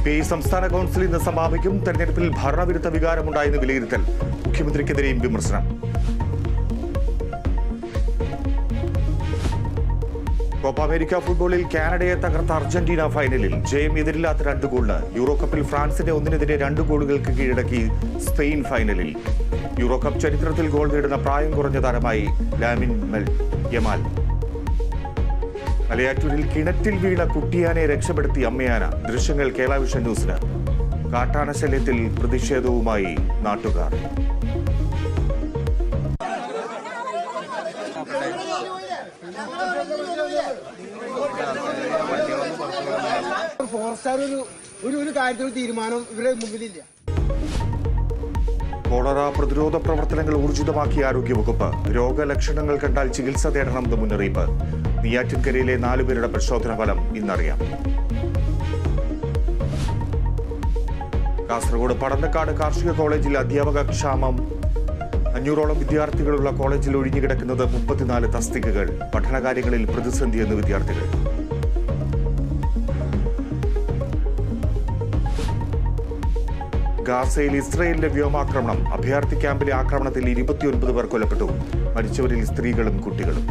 CPI സംസ്ഥാന council ഇന്ന് സമാപിക്കും. തെരഞ്ഞെടുപ്പിൽ ഭരണവിരുദ്ധ വികാരമുണ്ടായെന്ന് വിലയിരുത്തൽ. മുഖ്യമന്ത്രിക്കെതിരെയും വിമർശനം. കോപ്പ അമേരിക്ക ഫുട്ബോളിൽ കാനഡയെ തകർത്ത അർജന്റീന ഫൈനലിൽ. ജയം എതിരില്ലാത്ത 2 ഗോളിന്. യൂറോ കപ്പിൽ ഫ്രാൻസിന്റെ 1-നെതിരെ 2 ഗോളുകൾക്ക് കീഴടക്കി സ്പെയിൻ ഫൈനലിൽ. യൂറോ കപ്പ് ചരിത്രത്തിൽ ഗോൾ നേടുന്ന പ്രായം കുറഞ്ഞ താരമായി ലാമിൻ യമാൽ. മലയാറ്റൂരിൽ കിണറ്റിൽ വീണ കുട്ടിയാനെ രക്ഷപ്പെടുത്തി അമ്മയാന. ദൃശ്യങ്ങൾ കേരള വിഷൻ ന്യൂസിന്. കാട്ടാന ശല്യത്തിൽ പ്രതിഷേധവുമായി നാട്ടുകാർ. ഒരു കാര്യത്തിൽ തീരുമാനം ഇവരുടെ മുമ്പിലില്ല. കോളറ പ്രതിരോധ പ്രവർത്തനങ്ങൾ ഊർജിതമാക്കിയ ആരോഗ്യവകുപ്പ്. രോഗലക്ഷണങ്ങൾ കണ്ടാൽ ചികിത്സ തേടണമെന്ന് മുന്നറിയിപ്പ്. നെയ്യാറ്റിൻകരയിലെ 4 പേരുടെ പരിശോധനാ ഫലം ഇന്നറിയാം. കാസർഗോഡ് പടന്നക്കാട് കാർഷിക കോളേജിൽ അധ്യാപക ക്ഷാമം. 500ഓളം വിദ്യാർത്ഥികളുള്ള കോളേജിൽ ഒഴിഞ്ഞുകിടക്കുന്നത് 34 തസ്തികകൾ. പഠനകാര്യങ്ങളിൽ പ്രതിസന്ധിയെന്ന് വിദ്യാർത്ഥികൾ. ഗാസയിൽ ഇസ്രയേലിന്റെ വ്യോമാക്രമണം. അഭയാർത്ഥി ക്യാമ്പിലെ ആക്രമണത്തിൽ 29 പേർ കൊല്ലപ്പെട്ടു. മരിച്ചവരിൽ സ്ത്രീകളും കുട്ടികളും.